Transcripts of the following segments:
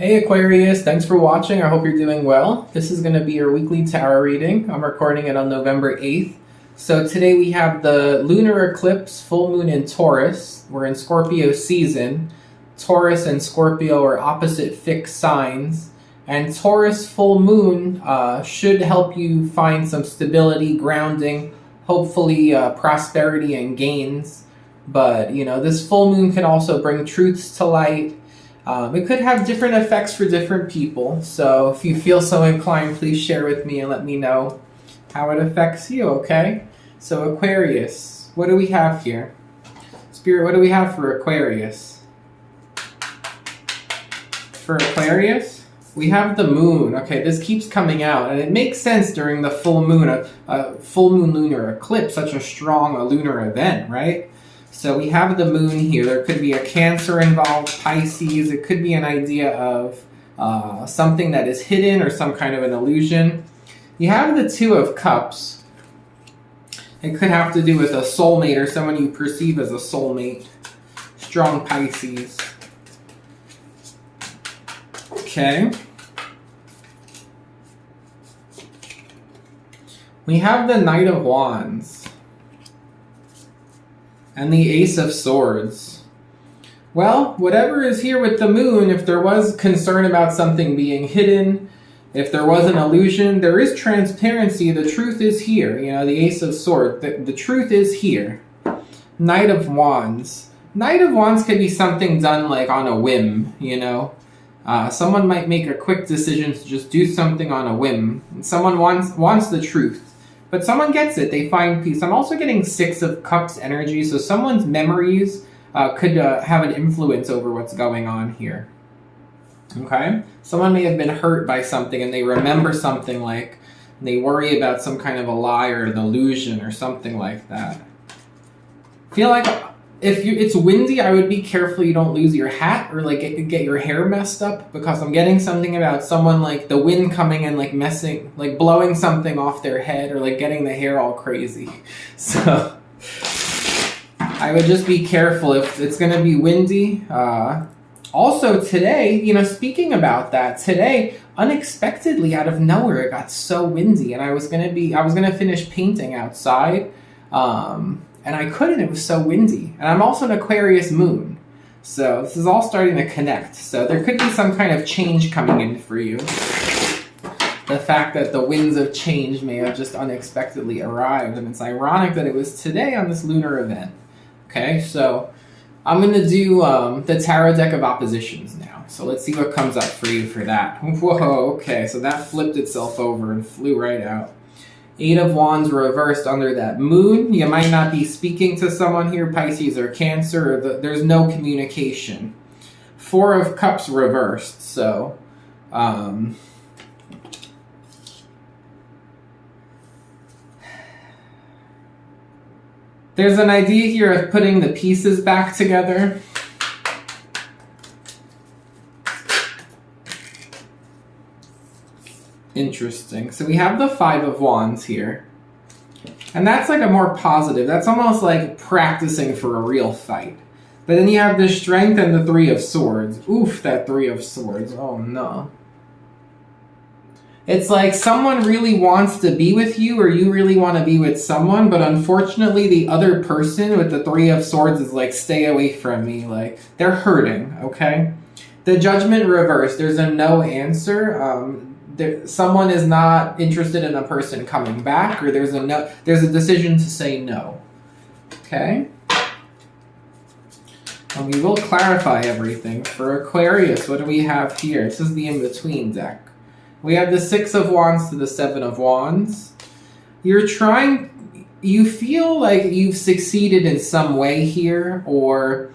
Hey Aquarius, thanks for watching. I hope you're doing well. This is going to be your weekly tarot reading. I'm recording it on November 8th. So today we have the lunar eclipse, full moon in Taurus. We're in Scorpio season. Taurus and Scorpio are opposite fixed signs. And Taurus full moon should help you find some stability, grounding, hopefully prosperity and gains. But, this full moon can also bring truths to light. It could have different effects for different people, so if you feel so inclined, please share with me and let me know how it affects you, okay? So Aquarius, what do we have here? Spirit, what do we have for Aquarius? For Aquarius, we have the moon. Okay, this keeps coming out, and it makes sense during the full moon, a full moon lunar eclipse, such a strong lunar event, right? So we have the moon here. There could be a Cancer involved, Pisces. It could be an idea of something that is hidden or some kind of an illusion. You have the Two of Cups. It could have to do with a soulmate or someone you perceive as a soulmate. Strong Pisces. Okay. We have the Knight of Wands. And the Ace of Swords. Well, whatever is here with the moon, if there was concern about something being hidden, if there was an illusion, there is transparency. The truth is here. The Ace of Swords. The truth is here. Knight of Wands. Knight of Wands could be something done like on a whim, Someone might make a quick decision to just do something on a whim. Someone wants the truth. But someone gets it. They find peace. I'm also getting Six of Cups energy, so someone's memories could have an influence over what's going on here. Okay? Someone may have been hurt by something, and they remember something they worry about some kind of a lie or an illusion or something like that. I feel like if it's windy, I would be careful you don't lose your hat or get your hair messed up, because I'm getting something about someone the wind coming and messing, blowing something off their head or getting the hair all crazy. So I would just be careful if it's going to be windy. Also today, speaking about that, today unexpectedly out of nowhere it got so windy, and I was going to finish painting outside. And I couldn't, it was so windy. And I'm also an Aquarius moon. So this is all starting to connect. So there could be some kind of change coming in for you. The fact that the winds of change may have just unexpectedly arrived. And it's ironic that it was today on this lunar event. Okay, so I'm going to do the tarot deck of oppositions now. So let's see what comes up for you for that. Whoa, okay, so that flipped itself over and flew right out. Eight of Wands reversed under that moon. You might not be speaking to someone here, Pisces or Cancer. Or there's no communication. Four of Cups reversed. So, there's an idea here of putting the pieces back together. Interesting. So we have the Five of Wands here. And that's a more positive. That's almost like practicing for a real fight. But then you have the Strength and the Three of Swords. Oof, that Three of Swords. Oh no. It's like someone really wants to be with you, or you really want to be with someone, but unfortunately the other person with the Three of Swords is stay away from me. They're hurting, okay? The Judgment reversed. There's a no answer. Someone is not interested in a person coming back, or there's a decision to say no. Okay? And we will clarify everything. For Aquarius, what do we have here? This is the in-between deck. We have the Six of Wands to the Seven of Wands. You feel like you've succeeded in some way here, or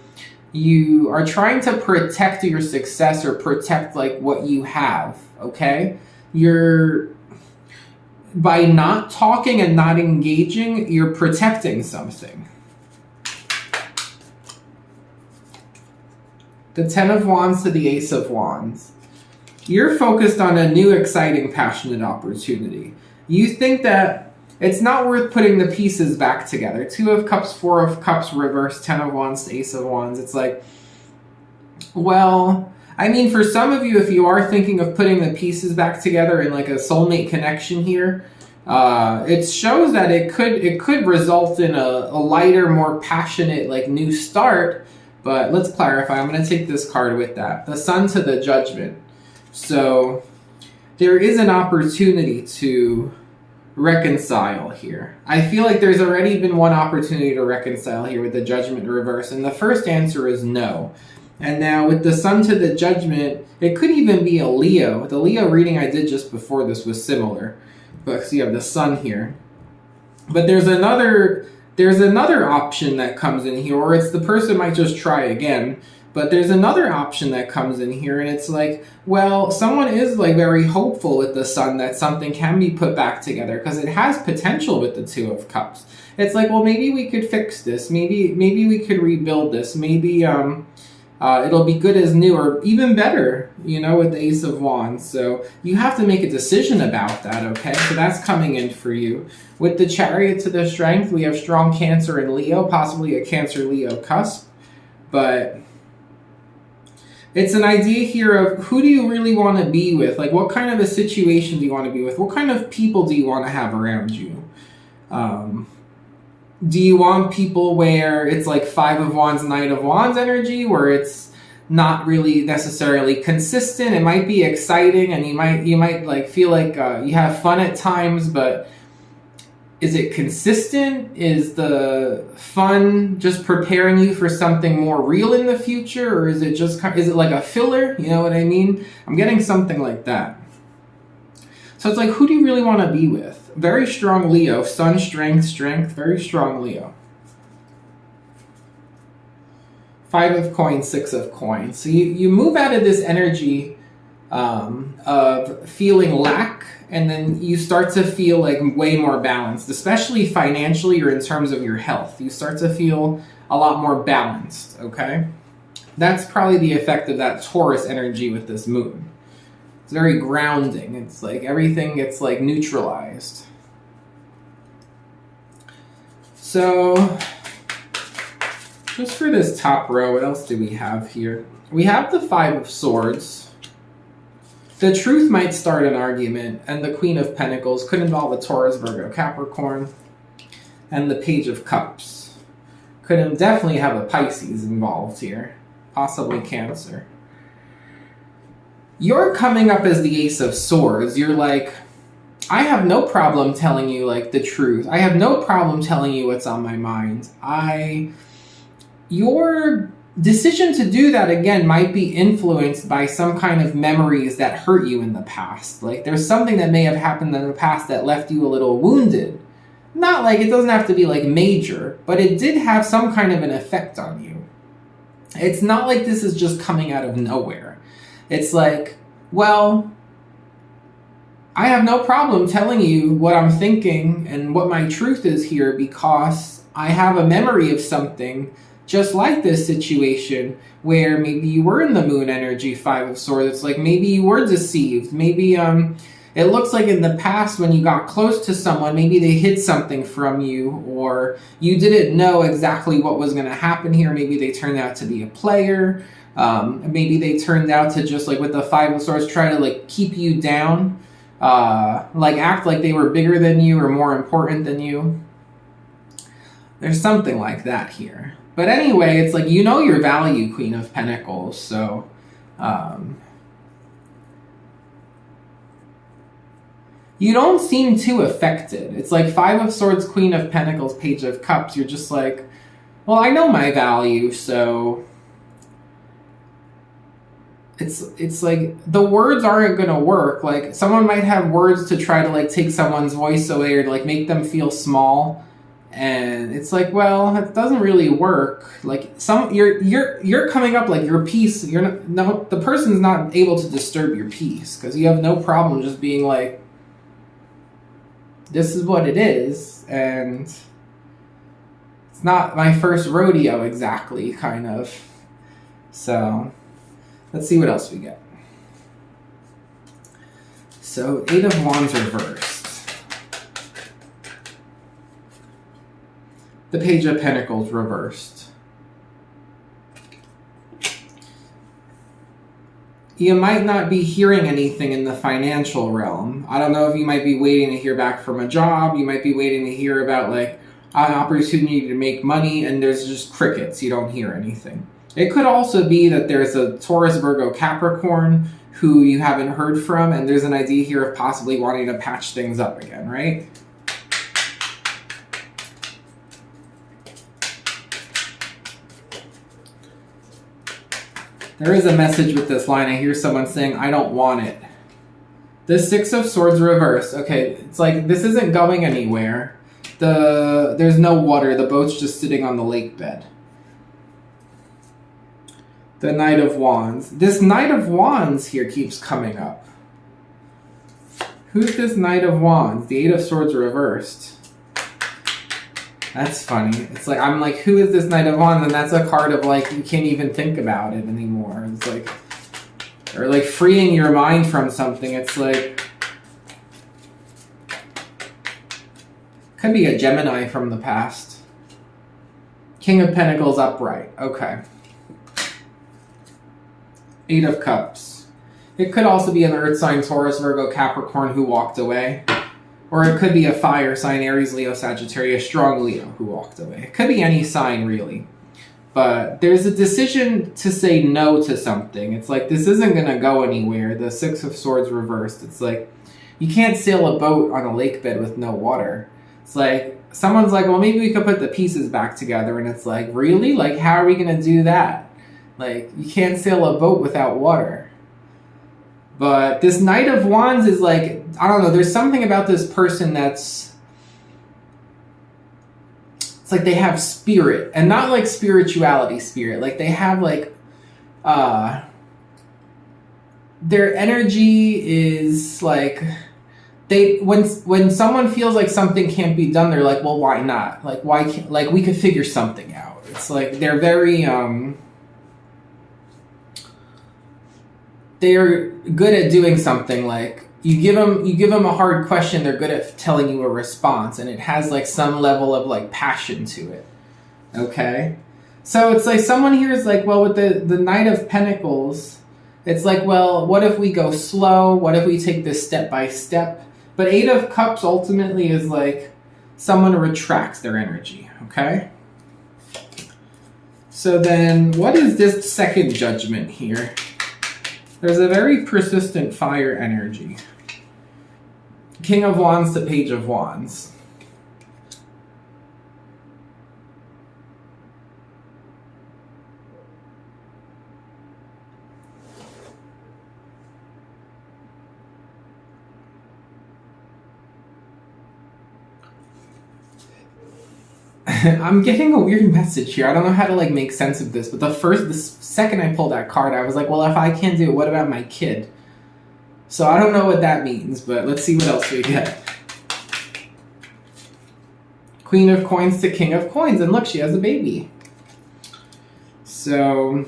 you are trying to protect your success or protect what you have, okay? By not talking and not engaging, you're protecting something. The Ten of Wands to the Ace of Wands. You're focused on a new, exciting, passionate opportunity. You think that it's not worth putting the pieces back together. Two of Cups, Four of Cups reversed, Ten of Wands to Ace of Wands. It's well, I mean, for some of you, if you are thinking of putting the pieces back together in like a soulmate connection here, it shows that it could result in a lighter, more passionate, like new start. But let's clarify. I'm going to take this card with that. The Sun to the Judgment. So there is an opportunity to reconcile here. I feel like there's already been one opportunity to reconcile here with the Judgment reverse, and the first answer is no. And now with the Sun to the Judgment, it could even be a Leo. The Leo reading I did just before this was similar, but you have the Sun here. But there's another option that comes in here, or it's the person might just try again. But there's another option that comes in here, and it's like, well, someone is like very hopeful with the Sun that something can be put back together because it has potential with the Two of Cups. It's like, well, maybe we could fix this. Maybe we could rebuild this. Maybe it'll be good as new, or even better, with the Ace of Wands. So you have to make a decision about that, okay? So that's coming in for you. With the Chariot to the Strength, we have strong Cancer and Leo, possibly a Cancer-Leo cusp. But it's an idea here of who do you really want to be with? Like, what kind of a situation do you want to be with? What kind of people do you want to have around you? Do you want people where it's like Five of Wands, Knight of Wands energy, where it's not really necessarily consistent? It might be exciting, and you might like feel like you have fun at times, but is it consistent? Is the fun just preparing you for something more real in the future, or is it like a filler? You know what I mean? I'm getting something like that. So it's like, who do you really want to be with? Very strong Leo, Sun, strength, very strong Leo. Five of Coins, Six of Coins. So you move out of this energy of feeling lack, and then you start to feel like way more balanced, especially financially or in terms of your health. You start to feel a lot more balanced, okay? That's probably the effect of that Taurus energy with this moon. It's very grounding. It's like everything gets like neutralized. So just for this top row, what else do we have here? We have the Five of Swords. The Truth might start an argument, and the Queen of Pentacles could involve a Taurus, Virgo, Capricorn, and the Page of Cups. Could definitely have a Pisces involved here, possibly Cancer. You're coming up as the Ace of Swords. You're like, I have no problem telling you like the truth. I have no problem telling you what's on my mind. Your decision to do that, again, might be influenced by some kind of memories that hurt you in the past. Like, there's something that may have happened in the past that left you a little wounded. Not like, it doesn't have to be like major, but it did have some kind of an effect on you. It's not like this is just coming out of nowhere. It's like, well, I have no problem telling you what I'm thinking and what my truth is here because I have a memory of something just like this situation where maybe you were in the moon energy, Five of Swords. It's like maybe you were deceived. Maybe it looks like in the past when you got close to someone, maybe they hid something from you, or you didn't know exactly what was going to happen here. Maybe they turned out to be a player. Maybe they turned out to just, like with the Five of Swords, try to like keep you down, like act like they were bigger than you or more important than you. There's something like that here. But anyway, it's like, you know your value, Queen of Pentacles, so you don't seem too affected. It's like Five of Swords, Queen of Pentacles, Page of Cups. You're just like, well, I know my value, so it's like the words aren't going to work. Like, someone might have words to try to like take someone's voice away or to like make them feel small. And it's like, well, it doesn't really work. Like, you're coming up like your peace. The person's not able to disturb your peace because you have no problem just being like, this is what it is, and it's not my first rodeo exactly, kind of. So let's see what else we get. So Eight of Wands reversed. The Page of Pentacles reversed. you might not be hearing anything in the financial realm. I don't know if you might be waiting to hear back from a job. You might be waiting to hear about like an opportunity to make money, and there's just crickets. You don't hear anything. It could also be that there's a Taurus, Virgo, Capricorn who you haven't heard from, and there's an idea here of possibly wanting to patch things up again, right? There is a message with this line. I hear someone saying, I don't want it. The Six of Swords reversed. Okay, it's like this isn't going anywhere. There's no water. The boat's just sitting on the lake bed. The Knight of Wands. This Knight of Wands here keeps coming up. Who's this Knight of Wands? The Eight of Swords reversed. That's funny. It's like, I'm like, who is this Knight of Wands? And that's a card of like, you can't even think about it anymore. It's like, or like freeing your mind from something. It's like, could be a Gemini from the past. King of Pentacles upright. Okay. Eight of Cups. It could also be an earth sign, Taurus, Virgo, Capricorn who walked away. Or it could be a fire sign, Aries, Leo, Sagittarius, strong Leo who walked away. It could be any sign, really. But there's a decision to say no to something. It's like, this isn't going to go anywhere. The Six of Swords reversed. It's like, you can't sail a boat on a lake bed with no water. It's like, someone's like, well, maybe we could put the pieces back together. And it's like, really? Like, how are we going to do that? Like, you can't sail a boat without water. But this Knight of Wands is like, I don't know, there's something about this person that's, it's like they have spirit, and not like spirituality spirit. Like they have like, their energy is like, when someone feels like something can't be done, they're like, well, why not? Like, why can't, like, we could figure something out. It's like, they're very, they're good at doing something. Like you give them a hard question, they're good at telling you a response, and it has like some level of like passion to it. Okay, so it's like someone here is like, well, with the Knight of Pentacles, it's like, well, what if we go slow? What if we take this step by step? But Eight of Cups ultimately is like someone retracts their energy. Okay. So then, what is this second judgment here? There's a very persistent fire energy. King of Wands to Page of Wands. I'm getting a weird message here. I don't know how to like make sense of this, but the second I pulled that card, I was like, well, if I can't do it, what about my kid? So I don't know what that means, but let's see what else we get. Queen of Coins to King of Coins, and look, she has a baby. So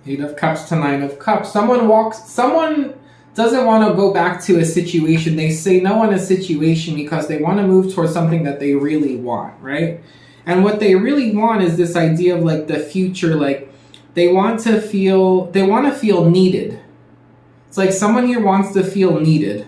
Eight of Cups to Nine of Cups. Someone doesn't want to go back to a situation. They say no in a situation because they want to move towards something that they really want, right? And what they really want is this idea of like the future, like they want to feel needed. It's like someone here wants to feel needed.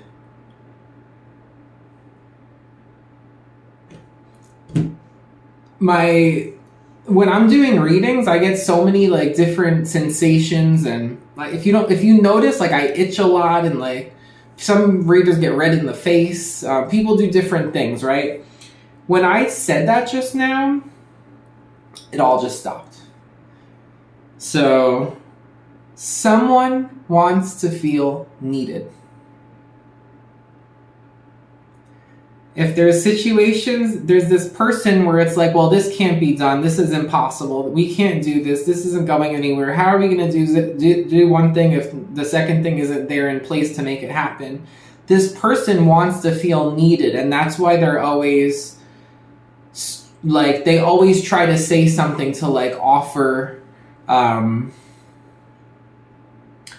When I'm doing readings, I get so many like different sensations, and like if you notice, like I itch a lot, and like some readers get red in the face. People do different things, right? When I said that just now, it all just stopped. So someone wants to feel needed. If there's situations, there's this person where it's like, well, this can't be done. This is impossible. We can't do this. This isn't going anywhere. How are we going to do one thing if the second thing isn't there in place to make it happen? This person wants to feel needed, and that's why they're always, like, they always try to say something to, like, offer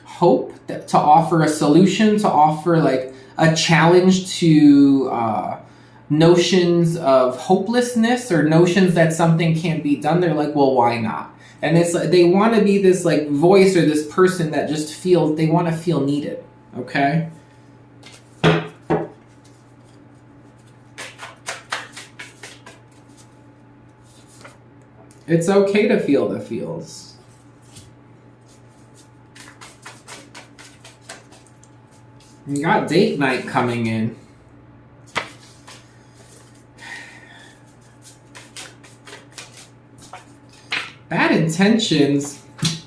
hope, to offer a solution, to offer, like, a challenge to notions of hopelessness or notions that something can't be done. They're like, well, why not? And it's like they want to be this like voice or this person that just feels, they want to feel needed, okay? It's okay to feel the feels. You got date night coming in. Bad intentions. Let's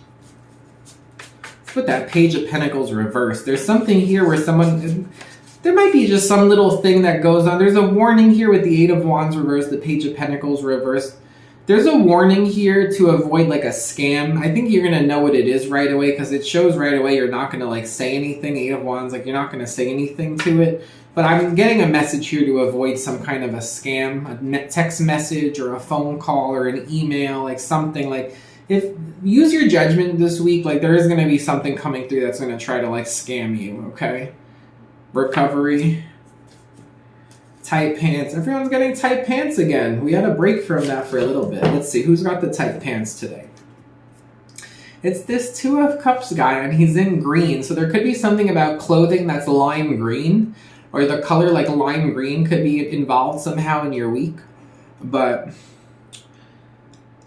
put that Page of Pentacles reversed. There's something here where someone, there might be just some little thing that goes on. There's a warning here with the Eight of Wands reversed, the Page of Pentacles reversed. There's a warning here to avoid like a scam. I think you're going to know what it is right away because it shows right away you're not going to like say anything. Eight of Wands, like you're not going to say anything to it. But I'm getting a message here to avoid some kind of a scam, a text message or a phone call or an email, like something like, use your judgment this week. Like there is going to be something coming through that's going to try to like scam you, okay? Recovery. Tight pants. Everyone's getting tight pants again. We had a break from that for a little bit. Let's see, who's got the tight pants today? It's this Two of Cups guy, and he's in green. So there could be something about clothing that's lime green, or the color like lime green could be involved somehow in your week. But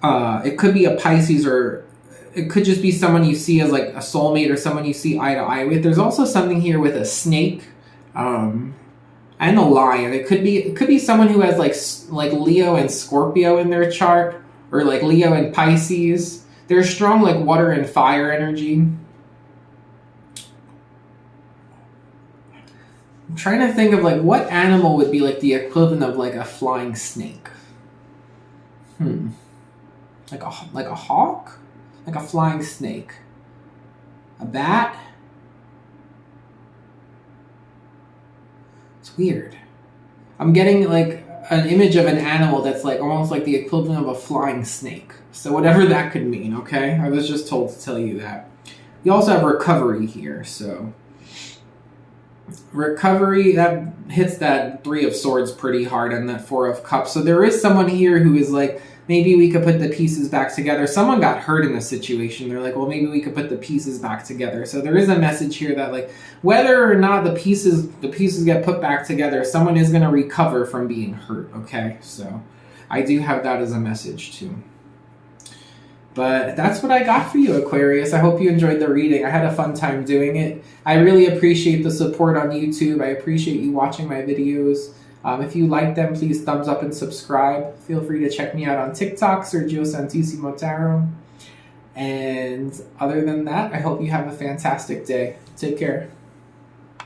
it could be a Pisces, or it could just be someone you see as like a soulmate or someone you see eye to eye with. There's also something here with a snake. And a lion. It could be someone who has like Leo and Scorpio in their chart, or like Leo and Pisces. They're strong like water and fire energy. I'm trying to think of like what animal would be like the equivalent of like a flying snake. Like a hawk? Like a flying snake. A bat? It's weird. I'm getting like an image of an animal that's like almost like the equivalent of a flying snake. So whatever that could mean, okay? I was just told to tell you that. You also have recovery here, so recovery, that hits that Three of Swords pretty hard and that Four of Cups. So there is someone here who is like, maybe we could put the pieces back together. Someone got hurt in a situation. They're like, well, maybe we could put the pieces back together. So there is a message here that like, whether or not the pieces get put back together, someone is going to recover from being hurt, okay? So I do have that as a message too. But that's what I got for you, Aquarius. I hope you enjoyed the reading. I had a fun time doing it. I really appreciate the support on YouTube. I appreciate you watching my videos. If you like them, please thumbs up and subscribe. Feel free to check me out on TikTok, sergio.santísimo.tarot. And other than that, I hope you have a fantastic day. Take care.